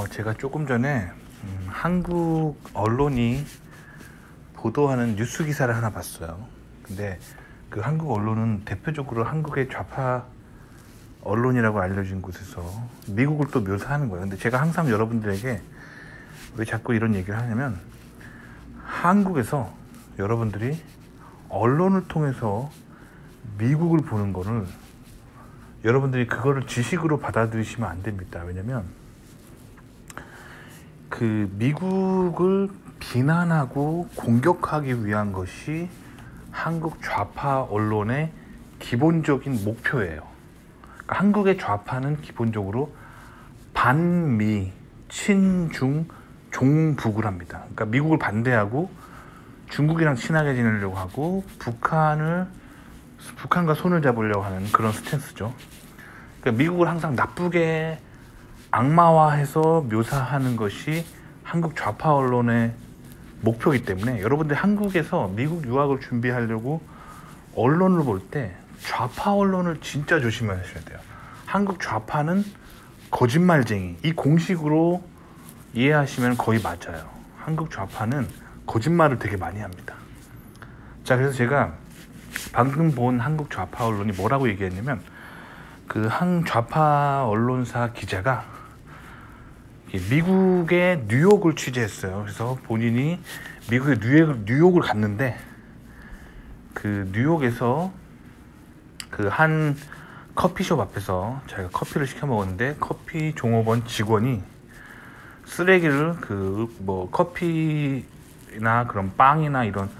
제가 조금 전에 한국 언론이 보도하는 뉴스 기사를 하나 봤어요. 근데 그 한국 언론은 대표적으로 한국의 좌파 언론이라고 알려진 곳에서 미국을 또 묘사하는 거예요. 근데 제가 항상 여러분들에게 왜 자꾸 이런 얘기를 하냐면, 한국에서 여러분들이 언론을 통해서 미국을 보는 거를 여러분들이 그거를 지식으로 받아들이시면 안 됩니다. 왜냐면 그 미국을 비난하고 공격하기 위한 것이 한국 좌파 언론의 기본적인 목표예요. 그러니까 한국의 좌파는 기본적으로 반미, 친중, 종북을 합니다. 그러니까 미국을 반대하고 중국이랑 친하게 지내려고 하고 북한과 손을 잡으려고 하는 그런 스탠스죠. 그러니까 미국을 항상 나쁘게 악마화해서 묘사하는 것이 한국 좌파 언론의 목표이기 때문에, 여러분들 한국에서 미국 유학을 준비하려고 언론을 볼 때 좌파 언론을 진짜 조심하셔야 돼요. 한국 좌파는 거짓말쟁이, 이 공식으로 이해하시면 거의 맞아요. 한국 좌파는 거짓말을 되게 많이 합니다. 자, 그래서 제가 방금 본 한국 좌파 언론이 뭐라고 얘기했냐면, 그 한 좌파 언론사 기자가 미국의 뉴욕을 취재했어요. 그래서 본인이 미국의 뉴욕을 갔는데, 그 뉴욕에서 그 한 커피숍 앞에서 자기가 커피를 시켜 먹었는데, 커피 종업원 직원이 쓰레기를 커피나 그런 빵이나 이런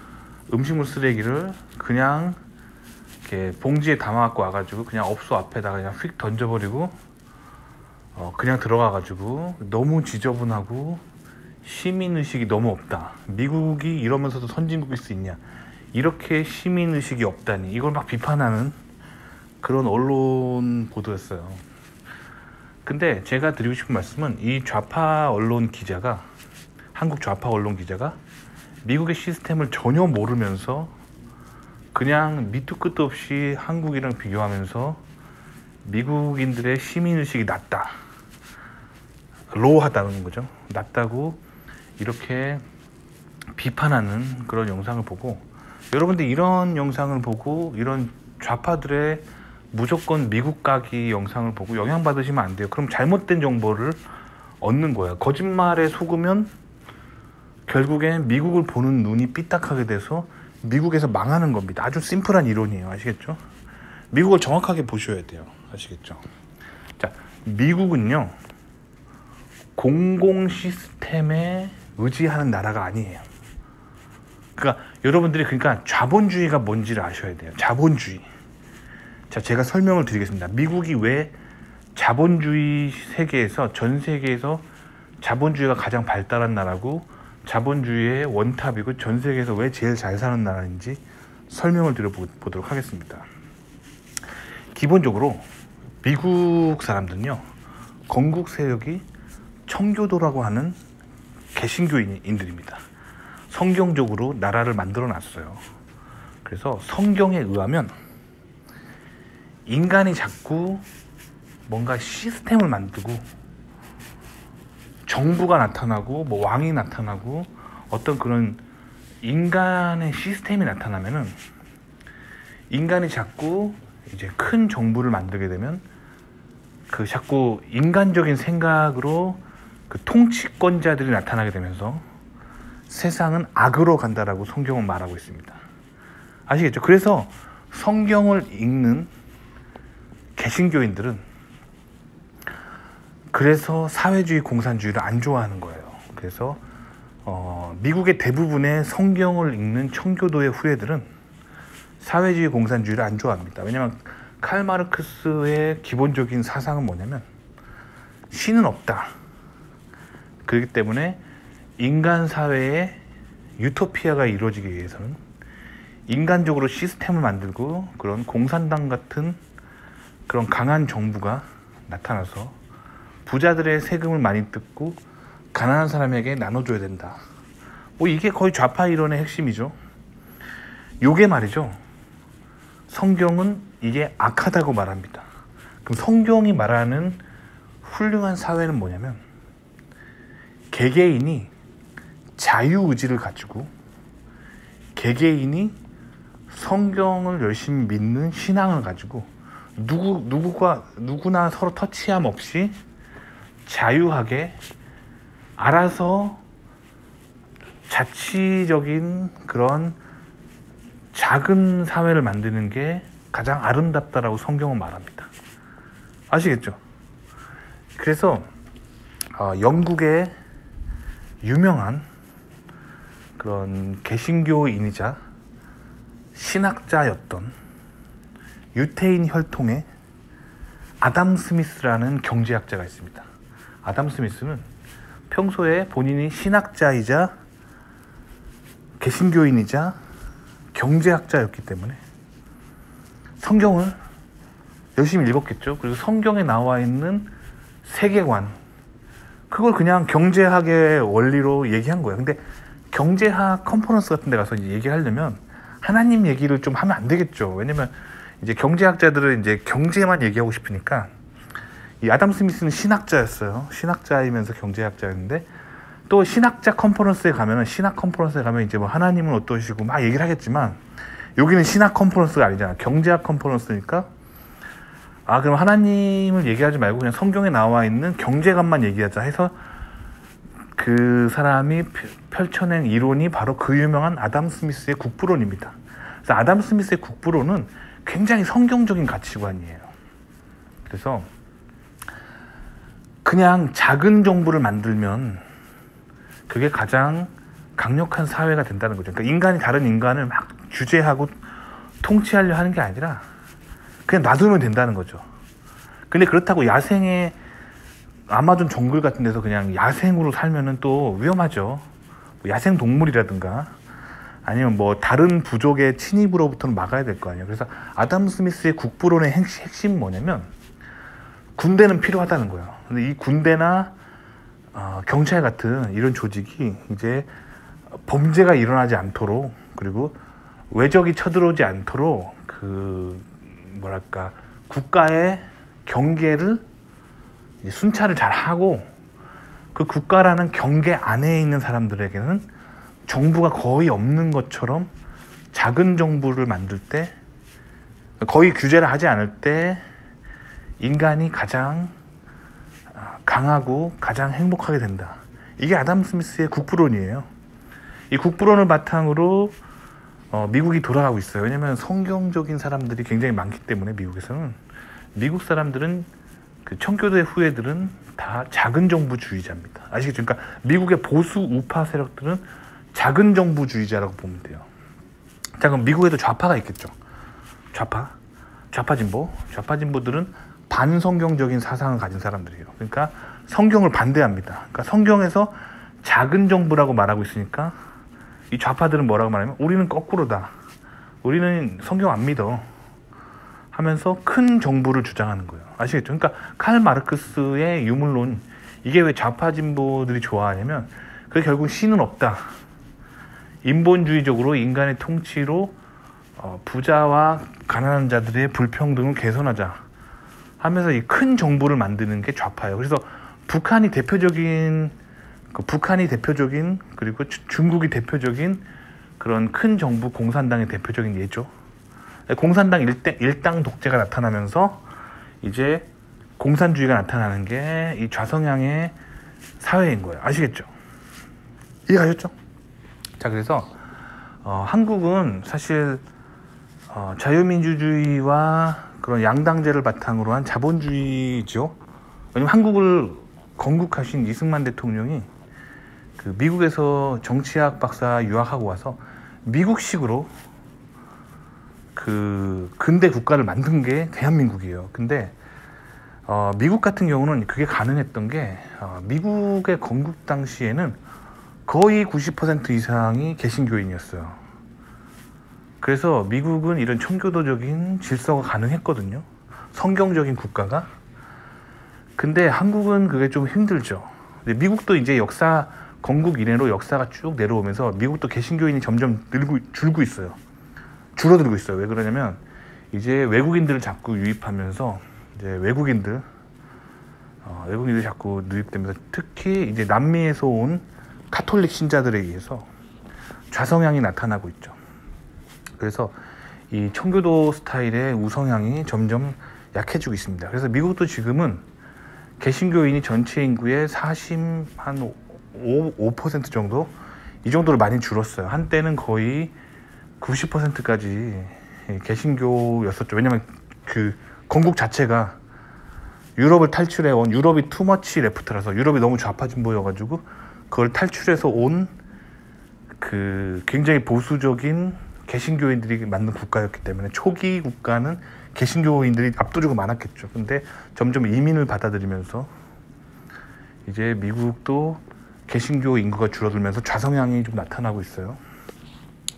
음식물 쓰레기를 그냥 이렇게 봉지에 담아갖고 와가지고 그냥 업소 앞에다가 그냥 휙 던져버리고 그냥 들어가가지고, 너무 지저분하고 시민의식이 너무 없다, 미국이 이러면서도 선진국일 수 있냐, 이렇게 시민의식이 없다니, 이걸 막 비판하는 그런 언론 보도였어요. 근데 제가 드리고 싶은 말씀은, 이 좌파 언론 기자가, 한국 좌파 언론 기자가 미국의 시스템을 전혀 모르면서 그냥 밑도 끝도 없이 한국이랑 비교하면서 미국인들의 시민의식이 낮다, 로우하다는 거죠. 낮다고 이렇게 비판하는 그런 영상을 보고, 여러분들 이런 영상을 보고 이런 좌파들의 무조건 미국 가기 영상을 보고 영향받으시면 안 돼요. 그럼 잘못된 정보를 얻는 거예요. 거짓말에 속으면 결국엔 미국을 보는 눈이 삐딱하게 돼서 미국에서 망하는 겁니다. 아주 심플한 이론이에요. 아시겠죠? 미국을 정확하게 보셔야 돼요. 아시겠죠? 자, 미국은요, 공공 시스템에 의지하는 나라가 아니에요. 그러니까 여러분들이 자본주의가 뭔지를 아셔야 돼요. 자본주의. 자, 제가 설명을 드리겠습니다. 미국이 왜 자본주의 세계에서, 전 세계에서 자본주의가 가장 발달한 나라고 자본주의의 원탑이고 전 세계에서 왜 제일 잘 사는 나라인지 설명을 드려보도록 하겠습니다. 기본적으로 미국 사람들은요, 건국 세력이 청교도라고 하는 개신교인들입니다. 성경적으로 나라를 만들어 놨어요. 그래서 성경에 의하면 인간이 자꾸 뭔가 시스템을 만들고 정부가 나타나고 왕이 나타나고 어떤 그런 인간의 시스템이 나타나면은, 인간이 자꾸 이제 큰 정부를 만들게 되면 그 자꾸 인간적인 생각으로 그 통치권자들이 나타나게 되면서 세상은 악으로 간다라고 성경은 말하고 있습니다. 아시겠죠? 그래서 성경을 읽는 개신교인들은 그래서 사회주의 공산주의를 안 좋아하는 거예요. 그래서 미국의 대부분의 성경을 읽는 청교도의 후예들은 사회주의 공산주의를 안 좋아합니다. 왜냐하면 칼 마르크스의 기본적인 사상은 뭐냐면, 신은 없다. 그렇기 때문에 인간 사회에 유토피아가 이루어지기 위해서는 인간적으로 시스템을 만들고 그런 공산당 같은 그런 강한 정부가 나타나서 부자들의 세금을 많이 뜯고 가난한 사람에게 나눠줘야 된다. 이게 거의 좌파 이론의 핵심이죠. 요게 말이죠, 성경은 이게 악하다고 말합니다. 그럼 성경이 말하는 훌륭한 사회는 뭐냐면, 개개인이 자유의지를 가지고 개개인이 성경을 열심히 믿는 신앙을 가지고 누구나 서로 터치함 없이 자유하게 알아서 자치적인 그런 작은 사회를 만드는 게 가장 아름답다라고 성경은 말합니다. 아시겠죠? 그래서 영국의 유명한 그런 개신교인이자 신학자였던 유태인 혈통의 아담 스미스라는 경제학자가 있습니다. 아담 스미스는 평소에 본인이 신학자이자 개신교인이자 경제학자였기 때문에 성경을 열심히 읽었겠죠. 그리고 성경에 나와 있는 세계관, 그걸 그냥 경제학의 원리로 얘기한 거예요. 근데 경제학 컨퍼런스 같은 데 가서 이제 얘기하려면 하나님 얘기를 좀 하면 안 되겠죠. 왜냐면 이제 경제학자들은 이제 경제만 얘기하고 싶으니까. 이 아담 스미스는 신학자였어요. 신학자이면서 경제학자였는데, 또 신학 컨퍼런스에 가면 이제 뭐 하나님은 어떠시고 막 얘기를 하겠지만, 여기는 신학 컨퍼런스가 아니잖아. 경제학 컨퍼런스니까, 그럼 하나님을 얘기하지 말고 그냥 성경에 나와 있는 경제관만 얘기하자 해서 그 사람이 펼쳐낸 이론이 바로 그 유명한 아담 스미스의 국부론입니다. 그래서 아담 스미스의 국부론은 굉장히 성경적인 가치관이에요. 그래서 그냥 작은 정부를 만들면 그게 가장 강력한 사회가 된다는 거죠. 그러니까 인간이 다른 인간을 막 규제하고 통치하려 하는 게 아니라 그냥 놔두면 된다는 거죠. 근데 그렇다고 야생의 아마존 정글 같은 데서 그냥 야생으로 살면은 또 위험하죠. 야생 동물이라든가 아니면 뭐 다른 부족의 침입으로부터는 막아야 될 거 아니에요. 그래서 아담 스미스의 국부론의 핵심은 뭐냐면 군대는 필요하다는 거예요. 근데 이 군대나 경찰 같은 이런 조직이 이제 범죄가 일어나지 않도록, 그리고 외적이 쳐들어오지 않도록 국가의 경계를 순찰을 잘 하고, 그 국가라는 경계 안에 있는 사람들에게는 정부가 거의 없는 것처럼 작은 정부를 만들 때, 거의 규제를 하지 않을 때 인간이 가장 강하고 가장 행복하게 된다. 이게 아담 스미스의 국부론이에요. 이 국부론을 바탕으로 미국이 돌아가고 있어요. 왜냐면 성경적인 사람들이 굉장히 많기 때문에. 미국 사람들은 그 청교도의 후예들은 다 작은 정부주의자입니다. 아시겠죠? 그러니까 미국의 보수 우파 세력들은 작은 정부주의자라고 보면 돼요. 자, 그럼 미국에도 좌파가 있겠죠. 좌파진보들은 반성경적인 사상을 가진 사람들이에요. 그러니까 성경을 반대합니다. 그러니까 성경에서 작은 정부라고 말하고 있으니까 이 좌파들은 뭐라고 말하냐면 우리는 거꾸로다. 우리는 성경 안 믿어. 하면서 큰 정부를 주장하는 거예요. 아시겠죠? 그러니까 칼 마르크스의 유물론, 이게 왜 좌파 진보들이 좋아하냐면 그게 결국 신은 없다. 인본주의적으로 인간의 통치로 부자와 가난한 자들의 불평등을 개선하자 하면서 이 큰 정부를 만드는 게 좌파예요. 그래서 북한이 대표적인 그리고 중국이 대표적인 그런 큰 정부, 공산당의 대표적인 예죠. 공산당 일당 독재가 나타나면서 이제 공산주의가 나타나는 게 이 좌성향의 사회인 거예요. 아시겠죠? 이해가셨죠? 자, 그래서 한국은 사실 자유민주주의와 그런 양당제를 바탕으로 한 자본주의죠. 왜냐면 한국을 건국하신 이승만 대통령이 그 미국에서 정치학 박사 유학하고 와서 미국식으로 그 근대 국가를 만든 게 대한민국이에요. 근데 미국 같은 경우는 그게 가능했던 게 미국의 건국 당시에는 거의 90% 이상이 개신교인이었어요. 그래서 미국은 이런 청교도적인 질서가 가능했거든요. 성경적인 국가가. 근데 한국은 그게 좀 힘들죠. 근데 미국도 이제 건국 이래로 역사가 쭉 내려오면서 미국도 개신교인이 점점 줄고 있어요. 줄어들고 있어요. 왜 그러냐면 이제 외국인들을 자꾸 유입하면서 이제 외국인들 외국인들이 자꾸 누입되면서 특히 이제 남미에서 온 카톨릭 신자들에 의해서 좌성향이 나타나고 있죠. 그래서 이 청교도 스타일의 우성향이 점점 약해지고 있습니다. 그래서 미국도 지금은 개신교인이 전체 인구의 45% 정도, 이 정도로 많이 줄었어요. 한때는 거의 90%까지 개신교였었죠. 왜냐면 그 건국 자체가 유럽을 탈출해온, 유럽이 투머치 레프트라서, 유럽이 너무 좌파 진보여가지고 그걸 탈출해서 온 그 굉장히 보수적인 개신교인들이 만든 국가였기 때문에 초기 국가는 개신교인들이 압도적으로 많았겠죠. 근데 점점 이민을 받아들이면서 이제 미국도 개신교 인구가 줄어들면서 좌성향이 좀 나타나고 있어요.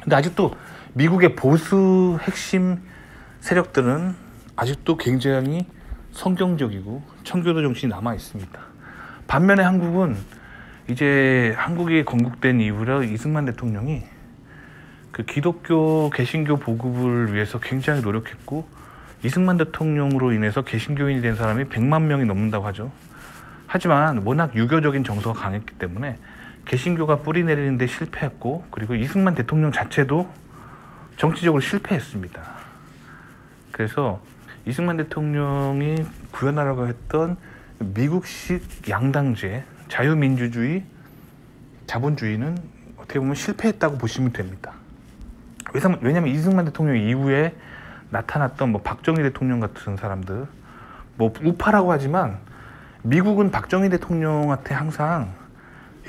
근데 아직도 미국의 보수 핵심 세력들은 아직도 굉장히 성경적이고 청교도 정신이 남아 있습니다. 반면에 한국은 이제 한국이 건국된 이후로 이승만 대통령이 그 기독교 개신교 보급을 위해서 굉장히 노력했고, 이승만 대통령으로 인해서 개신교인이 된 사람이 100만 명이 넘는다고 하죠. 하지만 워낙 유교적인 정서가 강했기 때문에 개신교가 뿌리 내리는 데 실패했고, 그리고 이승만 대통령 자체도 정치적으로 실패했습니다. 그래서 이승만 대통령이 구현하려고 했던 미국식 양당제, 자유민주주의, 자본주의는 어떻게 보면 실패했다고 보시면 됩니다. 왜냐하면 이승만 대통령 이후에 나타났던 뭐 박정희 대통령 같은 사람들, 뭐 우파라고 하지만 미국은 박정희 대통령한테 항상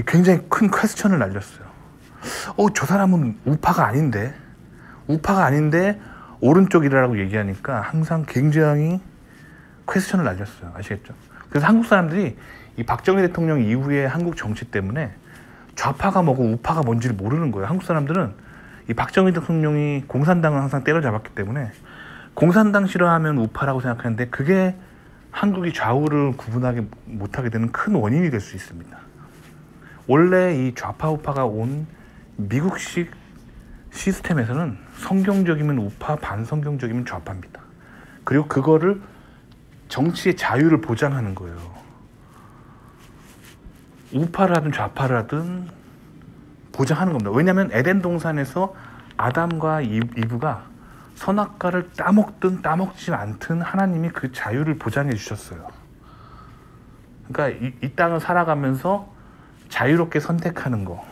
굉장히 큰 퀘스천을 날렸어요. 저 사람은 우파가 아닌데 오른쪽이라고 얘기하니까 항상 굉장히 퀘스천을 날렸어요. 아시겠죠? 그래서 한국 사람들이 이 박정희 대통령 이후에 한국 정치 때문에 좌파가 뭐고 우파가 뭔지를 모르는 거예요. 한국 사람들은 이 박정희 대통령이 공산당을 항상 때려잡았기 때문에 공산당 싫어하면 우파라고 생각하는데, 그게 한국이 좌우를 구분하게 못하게 되는 큰 원인이 될 수 있습니다. 원래 이 좌파 우파가 온 미국식 시스템에서는 성경적이면 우파, 반성경적이면 좌파입니다. 그리고 그거를 정치의 자유를 보장하는 거예요. 우파를 하든 좌파를 하든 보장하는 겁니다. 왜냐하면 에덴 동산에서 아담과 이브가 선악과를 따먹든 따먹지 않든 하나님이 그 자유를 보장해 주셨어요. 그러니까 이 땅을 살아가면서 자유롭게 선택하는 거,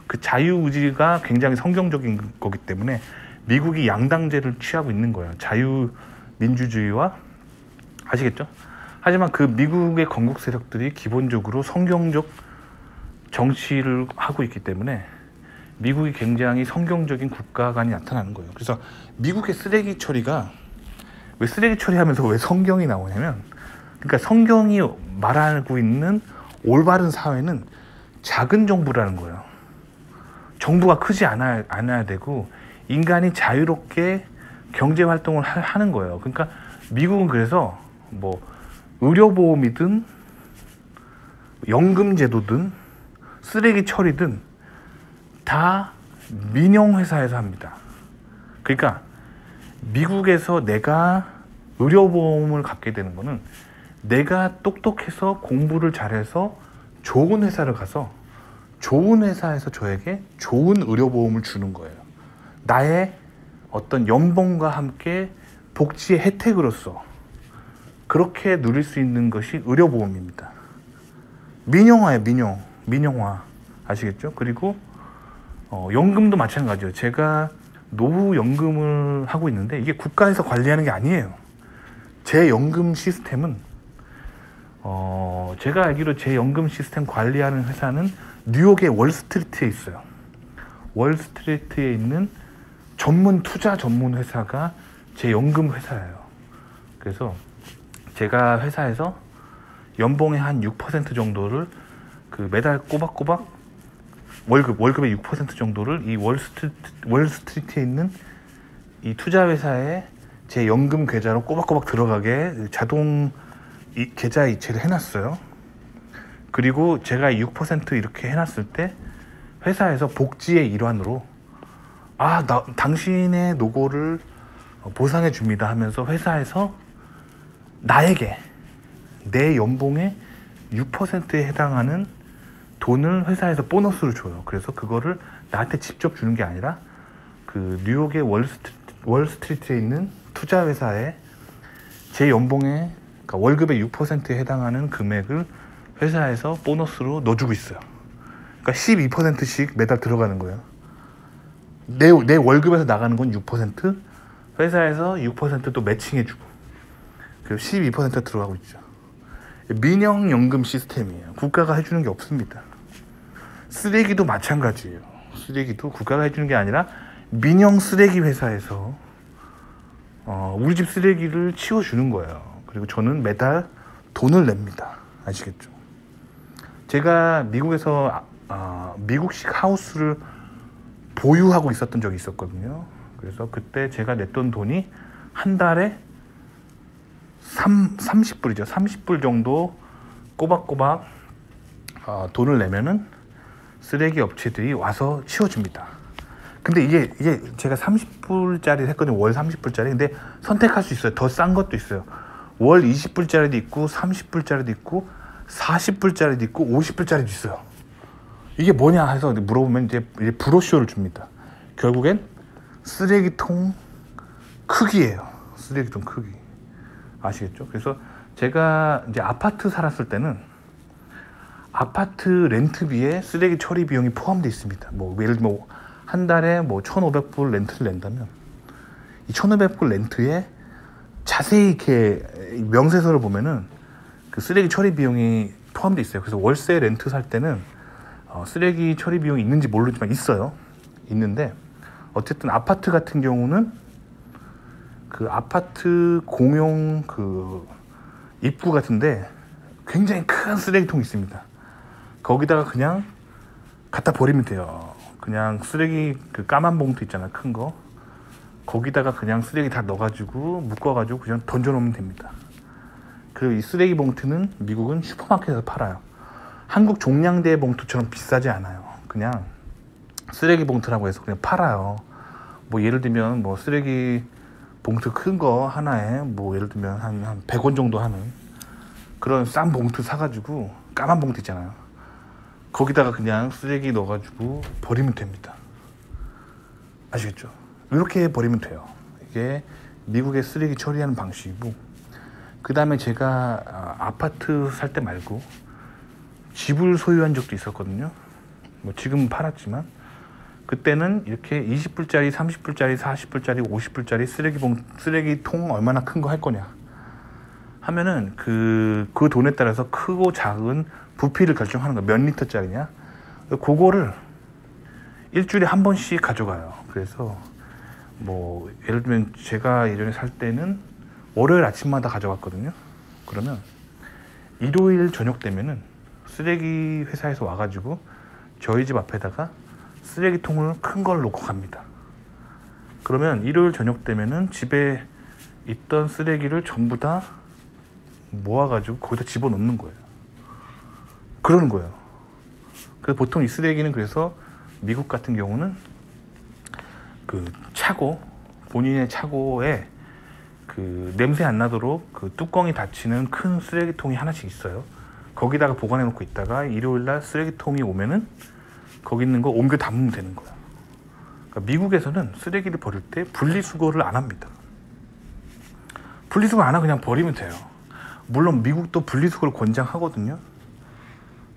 그 자유의지가 굉장히 성경적인 거기 때문에 미국이 양당제를 취하고 있는 거예요. 자유민주주의와, 아시겠죠? 하지만 그 미국의 건국 세력들이 기본적으로 성경적 정치를 하고 있기 때문에 미국이 굉장히 성경적인 국가관이 나타나는 거예요. 그래서 미국의 쓰레기 처리가, 왜 쓰레기 처리하면서 왜 성경이 나오냐면, 그러니까 성경이 말하고 있는 올바른 사회는 작은 정부라는 거예요. 정부가 크지 않아야 되고 인간이 자유롭게 경제 활동을 하는 거예요. 그러니까 미국은 그래서 뭐 의료보험이든 연금제도든 쓰레기 처리든 다 민영회사에서 합니다. 그러니까 미국에서 내가 의료보험을 갖게 되는 거는 내가 똑똑해서 공부를 잘해서 좋은 회사를 가서 좋은 회사에서 저에게 좋은 의료보험을 주는 거예요. 나의 어떤 연봉과 함께 복지의 혜택으로서 그렇게 누릴 수 있는 것이 의료보험입니다. 민영화예요. 민영화. 아시겠죠? 그리고 연금도 마찬가지예요. 제가 노후연금을 하고 있는데 이게 국가에서 관리하는 게 아니에요. 제 연금 시스템은 제가 알기로 제 연금 시스템 관리하는 회사는 뉴욕의 월스트리트에 있어요. 월스트리트에 있는 투자 전문 회사가 제 연금 회사예요. 그래서 제가 회사에서 연봉의 한 6% 정도를 그 매달 꼬박꼬박 월급의 6% 정도를 이 월스트리트에 있는 이 투자 회사에 제 연금 계좌로 꼬박꼬박 들어가게 자동 계좌 이체를 해놨어요. 그리고 제가 6% 이렇게 해놨을 때 회사에서 복지의 일환으로 당신의 노고를 보상해 줍니다 하면서 회사에서 나에게 내 연봉의 6%에 해당하는 돈을 회사에서 보너스로 줘요. 그래서 그거를 나한테 직접 주는 게 아니라 그 뉴욕의 월스트리트에 있는 투자 회사에 제 연봉의 그러니까 월급의 6%에 해당하는 금액을 회사에서 보너스로 넣어주고 있어요. 그러니까 12%씩 매달 들어가는 거예요. 내 월급에서 나가는 건 6%, 회사에서 6%또 매칭해주고, 그리고 12% 들어가고 있죠. 민영연금 시스템이에요. 국가가 해주는 게 없습니다. 쓰레기도 마찬가지예요. 쓰레기도 국가가 해주는 게 아니라 민영 쓰레기 회사에서 우리 집 쓰레기를 치워주는 거예요. 그리고 저는 매달 돈을 냅니다. 아시겠죠? 제가 미국에서 미국식 하우스를 보유하고 있었던 적이 있었거든요. 그래서 그때 제가 냈던 돈이 한 달에 30불이죠. 30불 정도 꼬박꼬박 돈을 내면은 쓰레기 업체들이 와서 치워줍니다. 근데 이게 제가 30불짜리 했거든요. 월 30불짜리. 근데 선택할 수 있어요. 더 싼 것도 있어요. 월 20불짜리도 있고 30불짜리도 있고 40불짜리도 있고 50불짜리도 있어요. 이게 뭐냐 해서 물어보면 이제 브로셔를 줍니다. 결국엔 쓰레기통 크기예요. 쓰레기통 크기. 아시겠죠? 그래서 제가 이제 아파트 살았을 때는 아파트 렌트비에 쓰레기 처리 비용이 포함되어 있습니다. 뭐 예를 들면 한 달에 뭐 1,500불 렌트를 낸다면 이 1,500불 렌트에 자세히 이렇게 명세서를 보면은 그 쓰레기 처리 비용이 포함되어 있어요. 그래서 월세 렌트 살 때는 쓰레기 처리 비용이 있는지 모르지만 있어요. 있는데 어쨌든 아파트 같은 경우는 그 아파트 공용 그 입구 같은데 굉장히 큰 쓰레기통이 있습니다. 거기다가 그냥 갖다 버리면 돼요. 그냥 쓰레기 그 까만 봉투 있잖아요. 큰 거. 거기다가 그냥 쓰레기 다 넣어가지고 묶어가지고 그냥 던져놓으면 됩니다. 그리고 이 쓰레기 봉투는 미국은 슈퍼마켓에서 팔아요. 한국 종량제 봉투처럼 비싸지 않아요. 그냥 쓰레기 봉투라고 해서 그냥 팔아요. 뭐 예를 들면 뭐 쓰레기 봉투 큰 거 하나에 뭐 예를 들면 한 100원 정도 하는 그런 싼 봉투 사가지고 까만 봉투 있잖아요. 거기다가 그냥 쓰레기 넣어가지고 버리면 됩니다. 아시겠죠? 이렇게 버리면 돼요. 이게 미국의 쓰레기 처리하는 방식이고, 그 다음에 제가 아파트 살 때 말고 집을 소유한 적도 있었거든요. 뭐 지금은 팔았지만 그때는 이렇게 20불짜리, 30불짜리, 40불짜리, 50불짜리 쓰레기통 얼마나 큰 거 할 거냐 하면은 그 돈에 따라서 크고 작은 부피를 결정하는 거야. 몇 리터짜리냐. 그거를 일주일에 한 번씩 가져가요. 그래서 뭐 예를 들면 제가 예전에 살 때는 월요일 아침마다 가져갔거든요. 그러면 일요일 저녁 되면은 쓰레기 회사에서 와가지고 저희 집 앞에다가 쓰레기통을 큰 걸 놓고 갑니다. 그러면 일요일 저녁 되면은 집에 있던 쓰레기를 전부 다 모아가지고 거기다 집어넣는 거예요. 그러는 거예요. 그래서 보통 이 쓰레기는 그래서 미국 같은 경우는 그 차고, 본인의 차고에 그 냄새 안 나도록 그 뚜껑이 닫히는 큰 쓰레기통이 하나씩 있어요. 거기다가 보관해 놓고 있다가 일요일 날 쓰레기통이 오면은 거기 있는 거 옮겨 담으면 되는 거야. 그러니까 미국에서는 쓰레기를 버릴 때 분리수거를 안 합니다. 분리수거 안 하고 그냥 버리면 돼요. 물론 미국도 분리수거를 권장하거든요.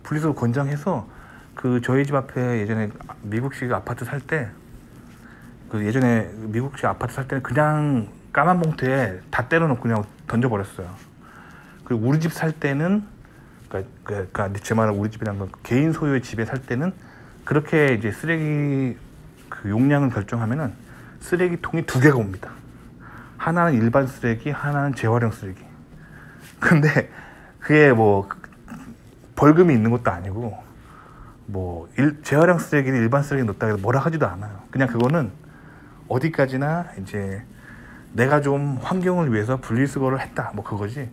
분리수거 권장해서 그 저희 집 앞에 예전에 미국식 아파트 살 때 그 예전에 미국식 아파트 살 때는 그냥 까만 봉투에 다 때려놓고 그냥 던져버렸어요. 그리고 우리 집 살 때는 그러니까 제 말은 우리 집이란 건 개인 소유의 집에 살 때는 그렇게 이제 쓰레기 그 용량을 결정하면은 쓰레기통이 2개가 옵니다. 하나는 일반 쓰레기, 하나는 재활용 쓰레기. 근데 그게 뭐 벌금이 있는 것도 아니고 뭐 재활용 쓰레기는 일반 쓰레기 넣었다 해서 뭐라 하지도 않아요. 그냥 그거는 어디까지나 이제 내가 좀 환경을 위해서 분리수거를 했다 뭐 그거지.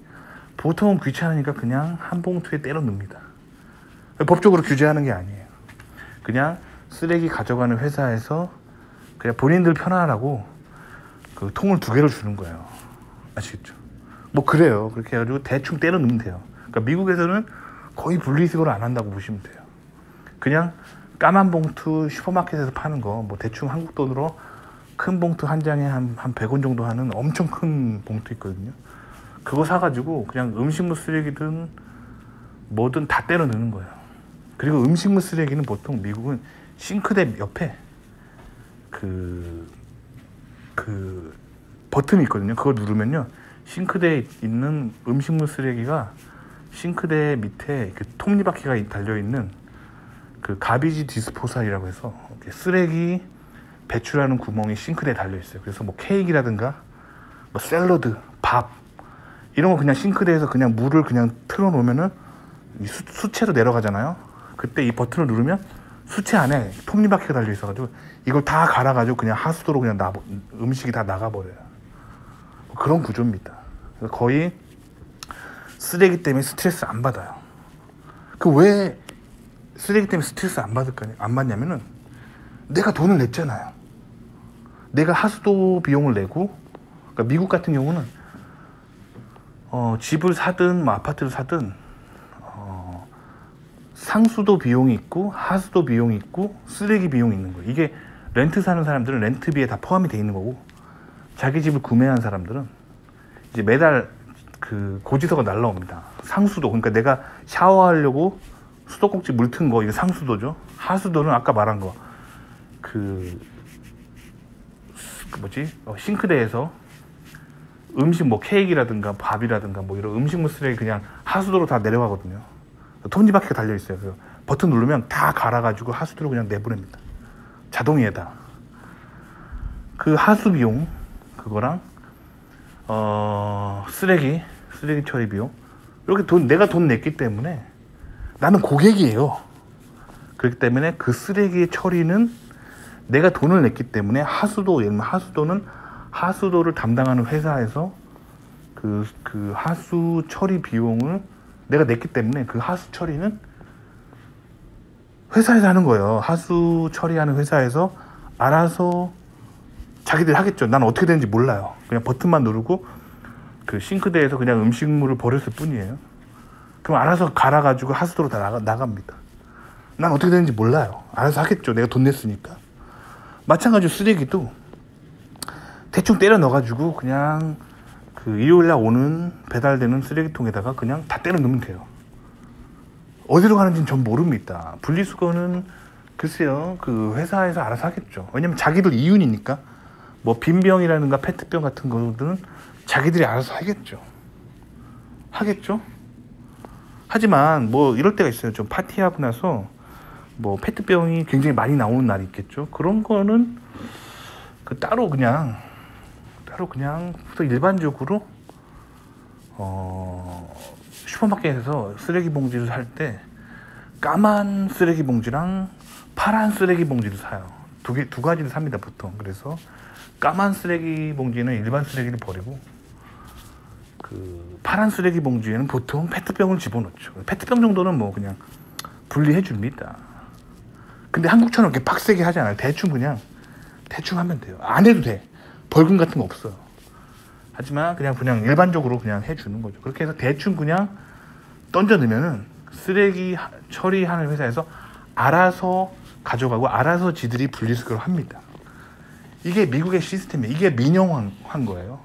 보통은 귀찮으니까 그냥 한 봉투에 때려 넣습니다. 법적으로 규제하는 게 아니에요. 그냥 쓰레기 가져가는 회사에서 그냥 본인들 편하라고 그 통을 2개를 주는 거예요. 아시겠죠? 뭐 그래요. 그렇게 해가지고 대충 때려 넣으면 돼요. 그러니까 미국에서는 거의 분리수거를 안 한다고 보시면 돼요. 그냥 까만 봉투 슈퍼마켓에서 파는 거, 뭐 대충 한국 돈으로 큰 봉투 한 장에 한 100원 정도 하는 엄청 큰 봉투 있거든요. 그거 사가지고 그냥 음식물 쓰레기든 뭐든 다 때려 넣는 거예요. 그리고 음식물 쓰레기는 보통 미국은 싱크대 옆에 그 버튼이 있거든요. 그걸 누르면요, 싱크대에 있는 음식물 쓰레기가 싱크대 밑에 그 톱니바퀴가 달려있는 그 가비지 디스포살이라고 해서 이렇게 쓰레기 배출하는 구멍이 싱크대에 달려있어요. 그래서 뭐 케이크라든가 뭐 샐러드, 밥 이런 거 그냥 싱크대에서 그냥 물을 그냥 틀어놓으면은 수채로 내려가잖아요. 그때 이 버튼을 누르면 수채 안에 톱니바퀴가 달려있어가지고 이걸 다 갈아가지고 그냥 하수도로 그냥 음식이 다 나가버려요. 그런 구조입니다. 거의 쓰레기 때문에 스트레스 안 받아요. 그 왜 쓰레기 때문에 스트레스 안 받냐면은 내가 돈을 냈잖아요. 내가 하수도 비용을 내고, 그러니까 미국 같은 경우는 집을 사든 뭐 아파트를 사든 상수도 비용이 있고 하수도 비용이 있고 쓰레기 비용이 있는 거예요. 이게 렌트 사는 사람들은 렌트비에 다 포함이 돼 있는 거고, 자기 집을 구매한 사람들은 이제 매달 그 고지서가 날라옵니다. 상수도, 그러니까 내가 샤워하려고 수도꼭지 물 튼 거, 이게 상수도죠. 하수도는 아까 말한 거, 싱크대에서 음식 뭐 케이크라든가 밥이라든가 뭐 이런 음식물 쓰레기 그냥 하수도로 다 내려가거든요. 톱니바퀴가 달려 있어요. 그래서 버튼 누르면 다 갈아가지고 하수도로 그냥 내보냅니다. 자동이에다. 그 하수 비용 그거랑 쓰레기 처리 비용, 이렇게 내가 돈 냈기 때문에 나는 고객이에요. 그렇기 때문에 그 쓰레기 처리는 내가 돈을 냈기 때문에 예를 들면 하수도는 하수도를 담당하는 회사에서 그 하수 처리 비용을 내가 냈기 때문에 그 하수 처리는 회사에서 하는 거예요. 하수 처리하는 회사에서 알아서 자기들이 하겠죠. 난 어떻게 되는지 몰라요. 그냥 버튼만 누르고 그 싱크대에서 그냥 음식물을 버렸을 뿐이에요. 그럼 알아서 갈아가지고 하수도로 다 나갑니다. 난 어떻게 되는지 몰라요. 알아서 하겠죠. 내가 돈 냈으니까. 마찬가지로 쓰레기도 대충 때려 넣어가지고 그냥 그 일요일날 오는 배달되는 쓰레기통에다가 그냥 다 때려 넣으면 돼요. 어디로 가는지는 전 모릅니다. 분리수거는 글쎄요, 그 회사에서 알아서 하겠죠. 왜냐면 자기들 이윤이니까. 뭐 빈병이라든가 페트병 같은 거들은 자기들이 알아서 하겠죠. 하지만 뭐 이럴 때가 있어요. 좀 파티하고 나서 뭐 페트병이 굉장히 많이 나오는 날이 있겠죠. 그런 거는 따로 그냥 일반적으로 슈퍼마켓에서 쓰레기 봉지를 살 때 까만 쓰레기 봉지랑 파란 쓰레기 봉지를 사요. 두 가지를 삽니다, 보통. 그래서 까만 쓰레기 봉지는 일반 쓰레기를 버리고, 그 파란 쓰레기 봉지에는 보통 페트병을 집어넣죠. 페트병 정도는 뭐 그냥 분리해 줍니다. 근데 한국처럼 이렇게 빡세게 하지 않아요. 대충 하면 돼요. 안 해도 돼. 벌금 같은 거 없어요. 하지만 그냥 일반적으로 그냥 해주는 거죠. 그렇게 해서 대충 그냥 던져 넣으면은 쓰레기 처리하는 회사에서 알아서 가져가고 알아서 지들이 분리수거를 합니다. 이게 미국의 시스템이에요. 이게 민영화한 거예요.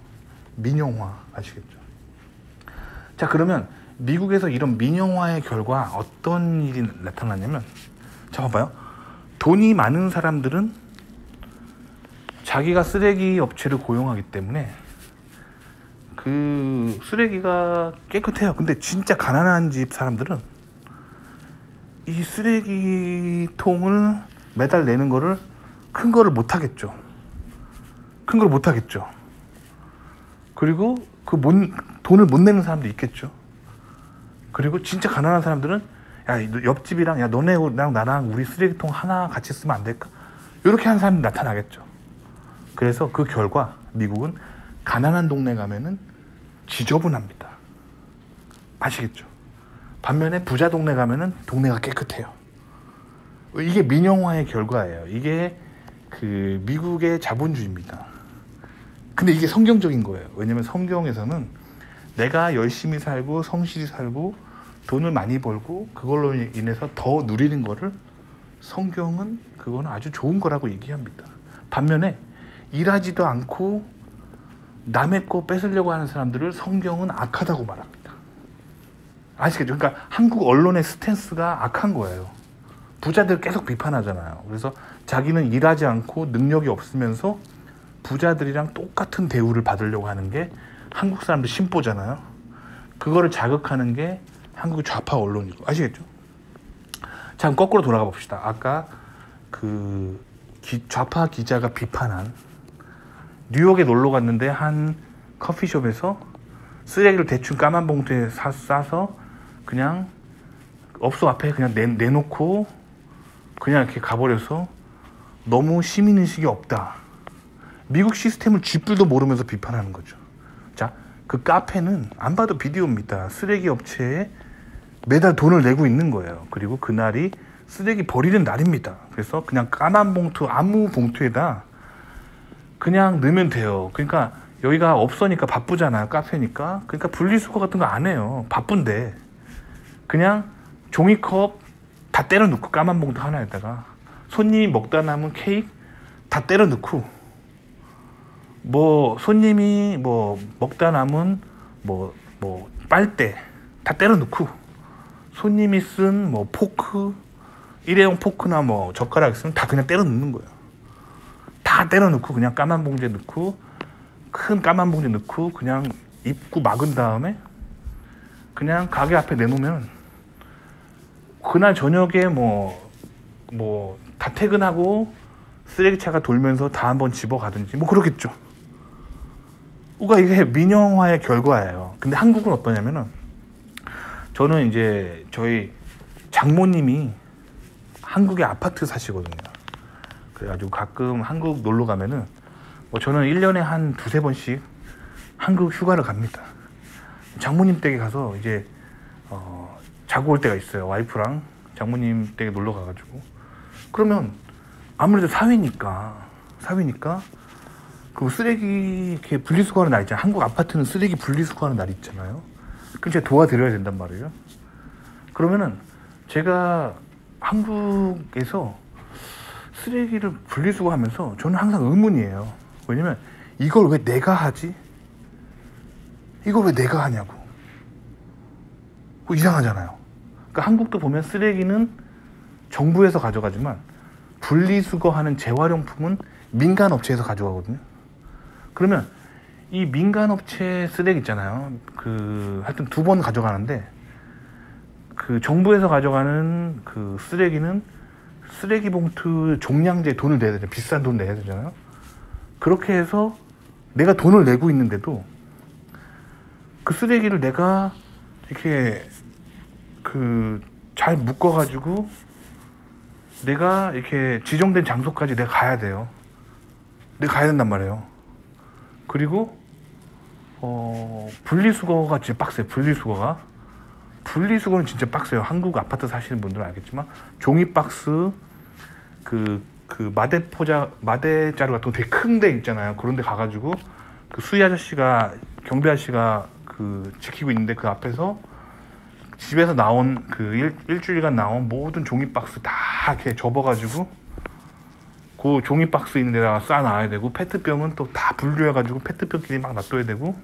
민영화 아시겠죠? 자, 그러면 미국에서 이런 민영화의 결과 어떤 일이 나타나냐면, 자, 봐봐요. 돈이 많은 사람들은 자기가 쓰레기 업체를 고용하기 때문에 그 쓰레기가 깨끗해요. 근데 진짜 가난한 집 사람들은 이 쓰레기통을 매달 내는 거를 큰 거를 못 하겠죠. 그리고 돈을 못 내는 사람도 있겠죠. 그리고 진짜 가난한 사람들은 야, 옆집이랑 야, 너네랑 나랑 우리 쓰레기통 하나 같이 쓰면 안 될까? 이렇게 하는 사람이 나타나겠죠. 그래서 그 결과 미국은 가난한 동네 가면은 지저분합니다. 아시겠죠? 반면에 부자 동네 가면은 동네가 깨끗해요. 이게 민영화의 결과예요. 이게 그 미국의 자본주의입니다. 근데 이게 성경적인 거예요. 왜냐면 성경에서는 내가 열심히 살고 성실히 살고 돈을 많이 벌고 그걸로 인해서 더 누리는 거를 성경은 그거는 아주 좋은 거라고 얘기합니다. 반면에 일하지도 않고 남의 거 뺏으려고 하는 사람들을 성경은 악하다고 말합니다. 아시겠죠? 그러니까 한국 언론의 스탠스가 악한 거예요. 부자들 계속 비판하잖아요. 그래서 자기는 일하지 않고 능력이 없으면서 부자들이랑 똑같은 대우를 받으려고 하는 게 한국 사람들 심보잖아요. 그거를 자극하는 게 한국의 좌파 언론이고, 아시겠죠? 자, 그럼 거꾸로 돌아가 봅시다. 아까 그 좌파 기자가 비판한, 뉴욕에 놀러 갔는데 한 커피숍에서 쓰레기를 대충 까만 봉투에 싸서 그냥 업소 앞에 그냥 내놓고 그냥 이렇게 가버려서 너무 시민의식이 없다. 미국 시스템을 쥐뿔도 모르면서 비판하는 거죠. 자, 그 카페는 안 봐도 비디오입니다. 쓰레기 업체에 매달 돈을 내고 있는 거예요. 그리고 그날이 쓰레기 버리는 날입니다. 그래서 그냥 까만 봉투, 아무 봉투에다 그냥 넣으면 돼요. 그러니까 여기가 없으니까 바쁘잖아요. 카페니까. 그러니까 분리수거 같은 거 안 해요. 바쁜데 그냥 종이컵 다 때려 넣고 까만 봉투 하나에다가 손님이 먹다 남은 케이크 다 때려 넣고 뭐 손님이 뭐 먹다 남은 뭐 빨대 다 때려 넣고 손님이 쓴 뭐 포크 일회용 포크나 뭐 젓가락 있으면 다 그냥 때려 넣는 거예요. 다 때려 넣고 그냥 까만 봉지에 넣고 큰 까만 봉지에 넣고 그냥 입구 막은 다음에 그냥 가게 앞에 내놓으면 그날 저녁에 뭐 다 퇴근하고 쓰레기차가 돌면서 다 한번 집어가든지 뭐 그러겠죠. 그러니까 이게 민영화의 결과예요. 근데 한국은 어떠냐면은 저는 이제 저희 장모님이 한국에 아파트 사시거든요. 그래가지고 가끔 한국 놀러 가면은 뭐 저는 1년에 한 두세 번씩 한국 휴가를 갑니다. 장모님 댁에 가서 이제 자고 올 때가 있어요. 와이프랑 장모님 댁에 놀러 가가지고 그러면 아무래도 사위니까 그 쓰레기 이렇게 분리수거하는 날 있잖아요. 한국 아파트는 쓰레기 분리수거하는 날이 있잖아요. 그럼 제가 도와드려야 된단 말이에요. 그러면은 제가 한국에서 쓰레기를 분리수거하면서 저는 항상 의문이에요. 왜냐면 이걸 왜 내가 하지? 이걸 왜 내가 하냐고. 그거 이상하잖아요. 그러니까 한국도 보면 쓰레기는 정부에서 가져가지만 분리수거하는 재활용품은 민간업체에서 가져가거든요. 그러면 이 민간업체 쓰레기 있잖아요. 하여튼 2번 가져가는데 그 정부에서 가져가는 그 쓰레기는 쓰레기 봉투 종량제 돈을 내야 되잖아요. 비싼 돈 내야 되잖아요. 그렇게 해서 내가 돈을 내고 있는데도 그 쓰레기를 내가 이렇게 잘 묶어가지고 내가 이렇게 지정된 장소까지 내가 가야 돼요. 내가 가야 된단 말이에요. 그리고 분리수거가 진짜 빡세요. 분리수거는 진짜 빡세요. 한국 아파트 사시는 분들은 알겠지만 종이박스 마대자루 같은 거 되게 큰 데 있잖아요. 그런 데 가가지고 그 수위 아저씨가 경비 아저씨가 지키고 있는데 그 앞에서 집에서 나온 일주일간 나온 모든 종이박스 다 이렇게 접어가지고 그 종이박스 있는 데다가 싸놔야 되고 페트병은 또 다 분류해가지고 페트병끼리 막 놔둬야 되고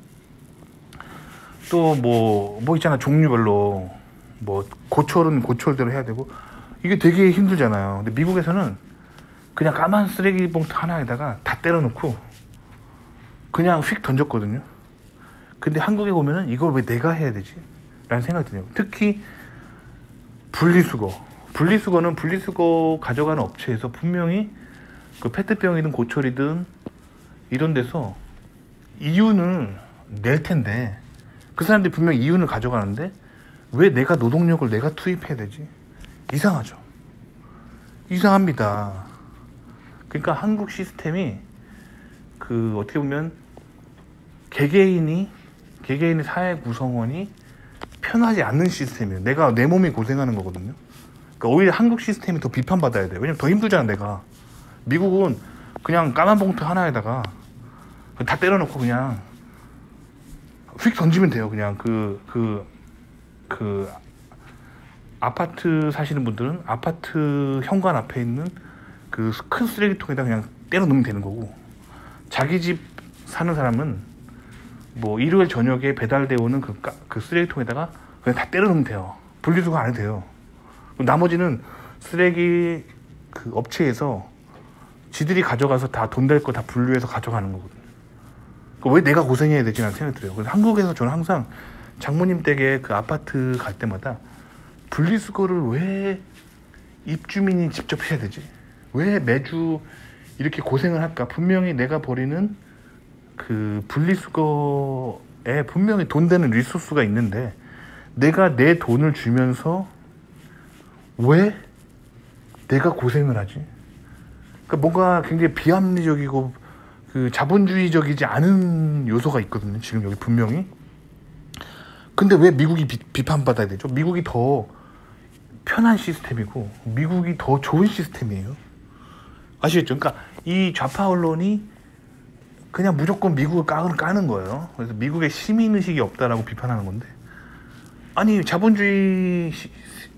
또 뭐 있잖아 종류별로 뭐 고철은 고철대로 해야 되고 이게 되게 힘들잖아요. 근데 미국에서는 그냥 까만 쓰레기 봉투 하나에다가 다 때려 넣고 그냥 휙 던졌거든요. 근데 한국에 오면은 이걸 왜 내가 해야 되지? 라는 생각이 드네요. 특히 분리수거는 분리수거 가져가는 업체에서 분명히 그 페트병이든 고철이든 이런 데서 이윤을 낼 텐데 그 사람들이 분명히 이윤을 가져가는데 왜 내가 노동력을 내가 투입해야 되지? 이상하죠. 이상합니다. 그러니까 한국 시스템이 어떻게 보면 개개인의 사회 구성원이 편하지 않는 시스템이에요. 내 몸이 고생하는 거거든요. 그러니까 오히려 한국 시스템이 더 비판받아야 돼요. 왜냐면 더 힘들잖아, 내가. 미국은 그냥 까만 봉투 하나에다가 다 때려놓고 그냥 휙 던지면 돼요. 그냥 그 아파트 사시는 분들은 아파트 현관 앞에 있는 그 큰 쓰레기통에다 그냥 때려 넣으면 되는 거고, 자기 집 사는 사람은 뭐 일요일 저녁에 배달되어 오는 그 쓰레기통에다가 그냥 다 때려 넣으면 돼요. 분리수거 안 해도 돼요. 나머지는 쓰레기 그 업체에서 지들이 가져가서 다 돈 될 거 다 분류해서 가져가는 거거든요. 왜 내가 고생해야 되지? 라는 생각이 들어요. 그래서 한국에서 저는 항상 장모님 댁에 그 아파트 갈 때마다 분리수거를 왜 입주민이 직접 해야 되지? 왜 매주 이렇게 고생을 할까? 분명히 내가 버리는 그 분리수거에 분명히 돈 되는 리소스가 있는데 내가 내 돈을 주면서 왜 내가 고생을 하지? 그러니까 뭔가 굉장히 비합리적이고 그 자본주의적이지 않은 요소가 있거든요. 지금 여기 분명히. 근데 왜 미국이 비판받아야 되죠? 미국이 더 편한 시스템이고 미국이 더 좋은 시스템이에요. 아시겠죠? 그러니까 이 좌파 언론이 그냥 무조건 미국을 까는 거예요. 그래서 미국의 시민의식이 없다라고 비판하는 건데, 아니 자본주의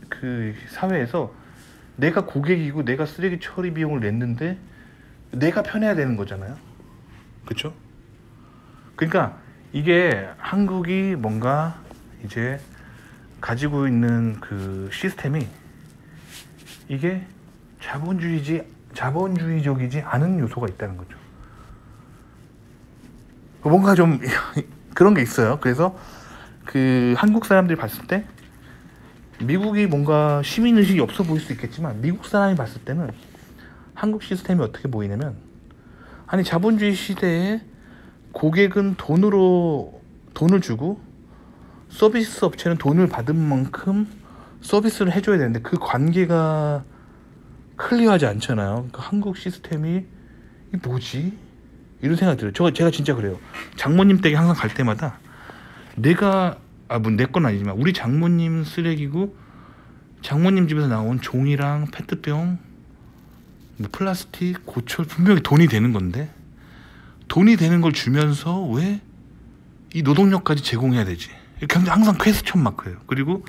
그 사회에서 내가 고객이고 내가 쓰레기 처리 비용을 냈는데 내가 편해야 되는 거잖아요. 그렇죠? 그러니까 이게 한국이 뭔가 이제 가지고 있는 그 시스템이 이게 자본주의적이지 않은 요소가 있다는 거죠. 뭔가 좀 그런 게 있어요. 그래서 그 한국 사람들이 봤을 때 미국이 뭔가 시민의식이 없어 보일 수 있겠지만 미국 사람이 봤을 때는 한국 시스템이 어떻게 보이냐면, 아니 자본주의 시대에 고객은 돈을 주고 서비스 업체는 돈을 받은 만큼 서비스를 해줘야 되는데 그 관계가 클리어하지 않잖아요. 그러니까 한국 시스템이 이 뭐지? 이런 생각이 들어요. 제가 진짜 그래요. 장모님 댁에 항상 갈 때마다 내가 뭐 내 건 아니지만 우리 장모님 쓰레기고 장모님 집에서 나온 종이랑 페트병, 뭐 플라스틱, 고철 분명히 돈이 되는 건데 돈이 되는 걸 주면서 왜 이 노동력까지 제공해야 되지? 이렇게 항상 퀘스천 마크예요. 그리고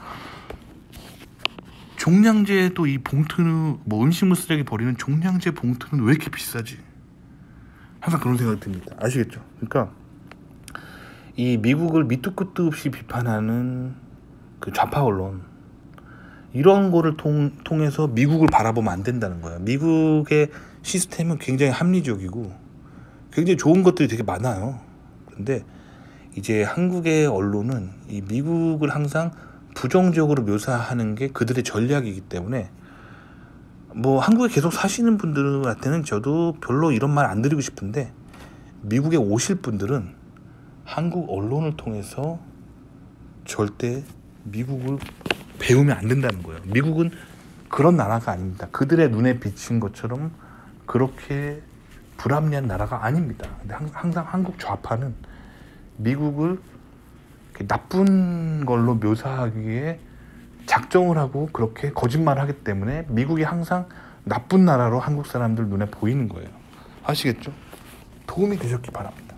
종량제도 이 봉투는 뭐 음식물 쓰레기 버리는 종량제 봉투는 왜 이렇게 비싸지? 항상 그런 생각이 듭니다. 아시겠죠? 그러니까 이 미국을 밑도 끝도 없이 비판하는 그 좌파 언론, 이런 거를 통해서 미국을 바라보면 안 된다는 거예요. 미국의 시스템은 굉장히 합리적이고 굉장히 좋은 것들이 되게 많아요. 근데 이제 한국의 언론은 이 미국을 항상 부정적으로 묘사하는 게 그들의 전략이기 때문에 뭐 한국에 계속 사시는 분들한테는 저도 별로 이런 말 안 드리고 싶은데 미국에 오실 분들은 한국 언론을 통해서 절대 미국을 배우면 안 된다는 거예요. 미국은 그런 나라가 아닙니다. 그들의 눈에 비친 것처럼 그렇게 불합리한 나라가 아닙니다. 근데 항상 한국 좌파는 미국을 나쁜 걸로 묘사하기에 작정을 하고 그렇게 거짓말을 하기 때문에 미국이 항상 나쁜 나라로 한국 사람들 눈에 보이는 거예요. 아시겠죠? 도움이 되셨기 바랍니다.